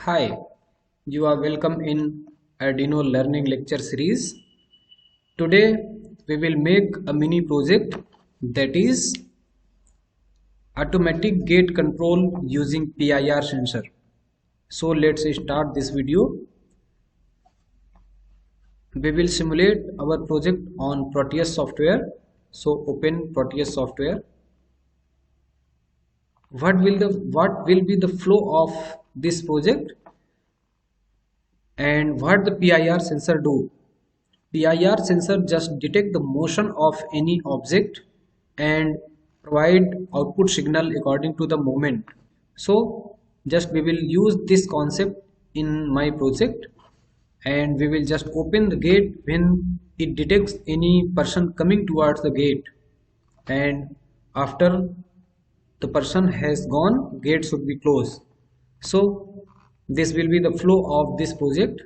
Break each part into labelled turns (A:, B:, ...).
A: Hi, you are welcome in Arduino learning lecture series. Today we will make a mini project that is automatic gate control using PIR sensor. So let's start this video. We will simulate our project on Proteus software. So open Proteus software. What will be the flow of this project and what the PIR sensor do? PIR sensor just detect the motion of any object and provide output signal according to the moment. So just we will use this concept in my project, and we will just open the gate when it detects any person coming towards the gate, and after the person has gone, gate should be closed. So this will be the flow of this project.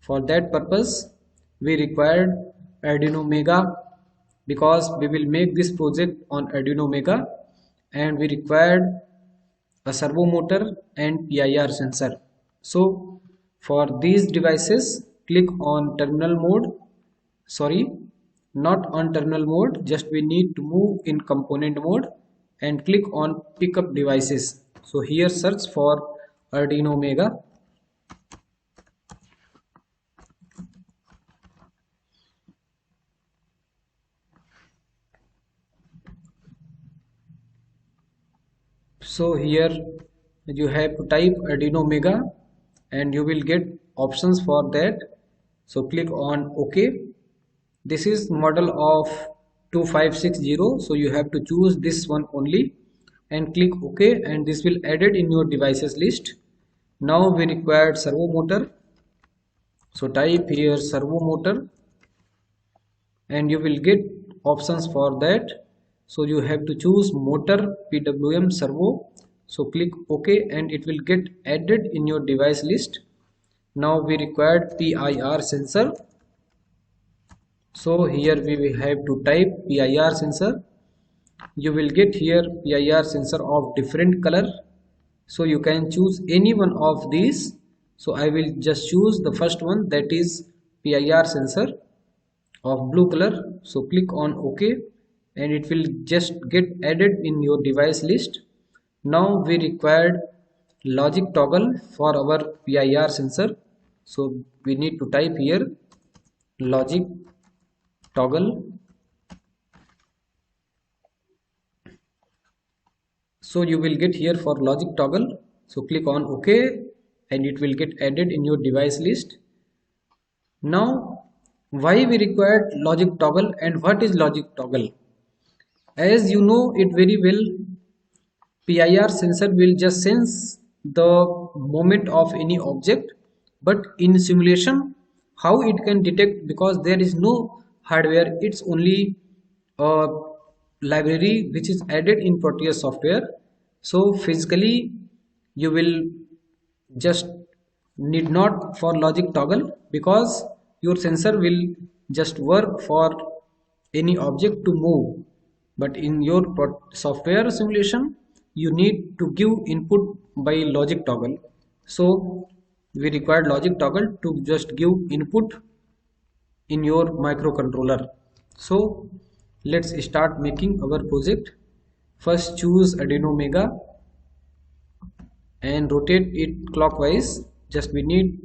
A: For that purpose we required Arduino Mega, because we will make this project on Arduino Mega, and we required a servo motor and PIR sensor. So for these devices, click on terminal mode. Sorry, not on terminal mode, just we need to move in component mode and click on pickup devices. So here search for Arduino Mega. So here you have to type Arduino Mega and you will get options for that. So click on OK. This is model of 2560, so you have to choose this one only and click OK, and this will add it in your devices list. Now we require servo motor. So type here servo motor and you will get options for that. So you have to choose motor PWM servo. So click OK and it will get added in your device list. Now we required PIR sensor. So here we will have to type PIR sensor. You will get here PIR sensor of different color. So you can choose any one of these. So I will just choose the first one, that is PIR sensor of blue color. So click on OK and it will just get added in your device list. Now we required logic toggle for our PIR sensor. So we need to type here logic toggle. So you will get here for logic toggle. So click on OK and it will get added in your device list. Now why we required logic toggle and what is logic toggle? As you know it very well, PIR sensor will just sense the movement of any object, but in simulation how it can detect, because there is no hardware, it's only a library which is added in Proteus software. So physically you will just need not for logic toggle, because your sensor will just work for any object to move, but in your software simulation you need to give input by logic toggle. So we require logic toggle to just give input in your microcontroller. So let's start making our project. First choose Arduino Mega and rotate it clockwise. Just we need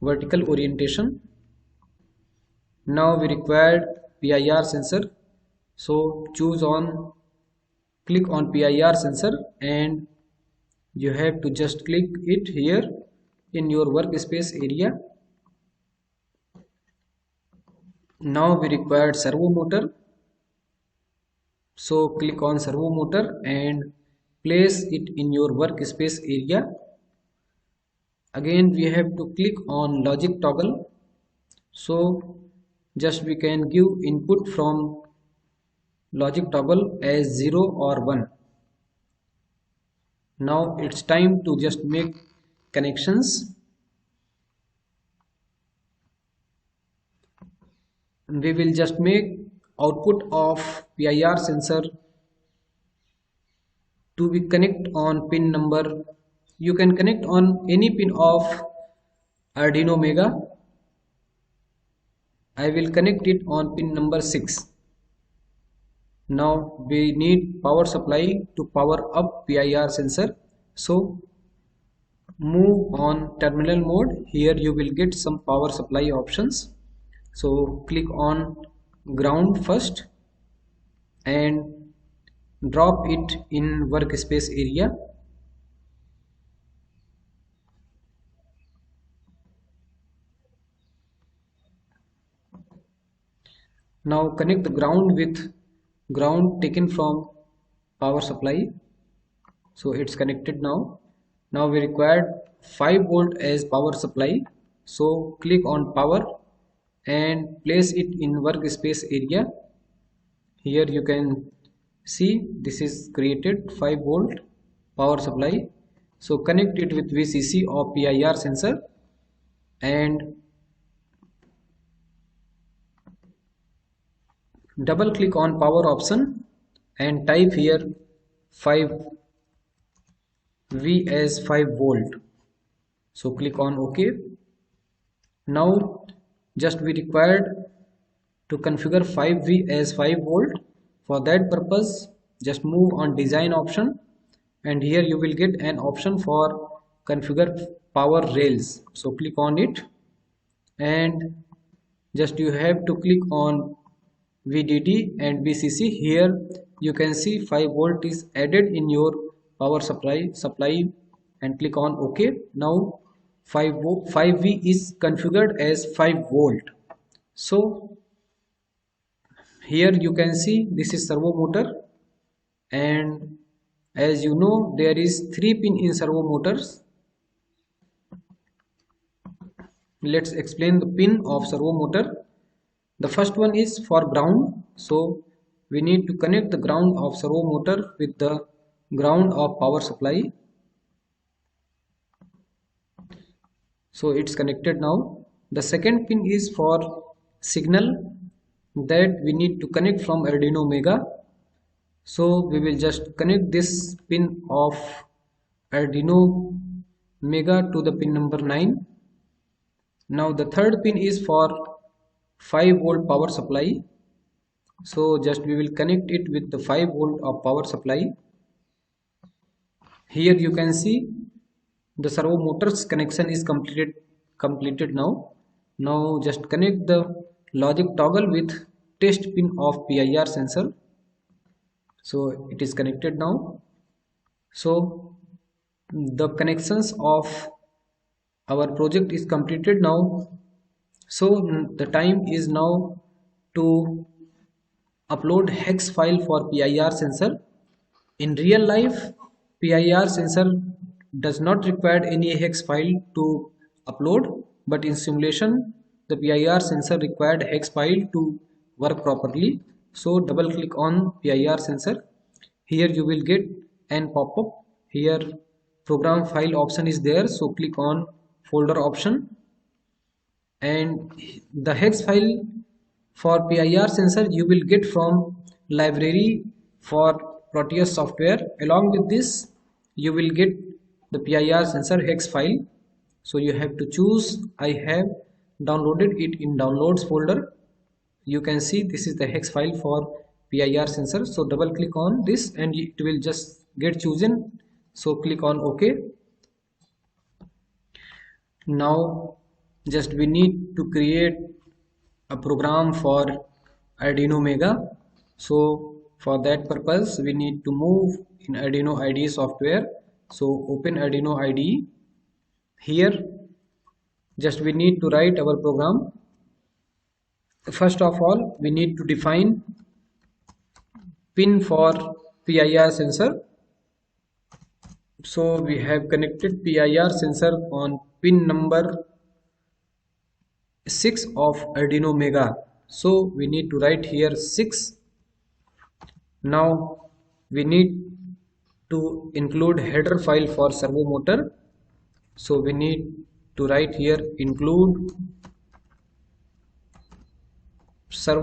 A: vertical orientation. Now we require PIR sensor. So click on PIR sensor and you have to just click it here in your workspace area. Now we require servo motor. So click on servo motor and place it in your workspace area. Again we have to click on logic toggle. So just we can give input from logic toggle as 0 or 1. Now it's time to just make connections. We will just make output of PIR sensor to be connect on pin number you can connect on any pin of Arduino Mega. I will connect it on pin number 6. Now we need power supply to power up PIR sensor. So move on terminal mode. Here you will get some power supply options. So click on ground first and drop it in workspace area. Now connect the ground with ground taken from power supply. So it's connected now. Now we required 5 volt as power supply. So click on power and place it in workspace area. Here you can see this is created 5 volt power supply. So connect it with VCC of PIR sensor and double click on power option and type here 5V as 5 volt. So click on OK. Now just we required to configure 5V as 5 volt. For that purpose just move on design option and here you will get an option for configure power rails. So click on it and just you have to click on VDD and VCC. Here you can see 5 volt is added in your power supply and click on OK. Now 5V is configured as 5 volt. So here you can see this is servo motor, and as you know there is 3 pin in servo motors. Let's explain the pin of servo motor. The first one is for ground, so we need to connect the ground of servo motor with the ground of power supply. So it's connected now. The second pin is for signal that we need to connect from Arduino Mega. So we will just connect this pin of Arduino Mega to the pin number 9. Now the third pin is for 5 volt power supply. So just we will connect it with the 5 volt of power supply. Here you can see the servo motors connection is completed now. Now just connect the logic toggle with test pin of PIR sensor. So it is connected now. So the connections of our project is completed now. So the time is now to upload hex file for PIR sensor. In real life PIR sensor does not require any hex file to upload, but in simulation the PIR sensor required hex file to work properly. So double click on PIR sensor. Here you will get an pop-up. Here program file option is there, so click on folder option, and the hex file for PIR sensor you will get from library for Proteus software. Along with this you will get the PIR sensor hex file. So you have to choose. I have downloaded it in downloads folder. You can see this is the hex file for PIR sensor. So double click on this and it will just get chosen. So click on OK. Now just we need to create a program for Arduino Mega. So for that purpose we need to move in Arduino IDE software. So open Arduino IDE. Here just we need to write our program. First of all we need to define pin for PIR sensor. So we have connected PIR sensor on pin number 6 of Arduino Mega. So we need to write here 6. Now we need to include header file for servo motor. So we need to write here include servo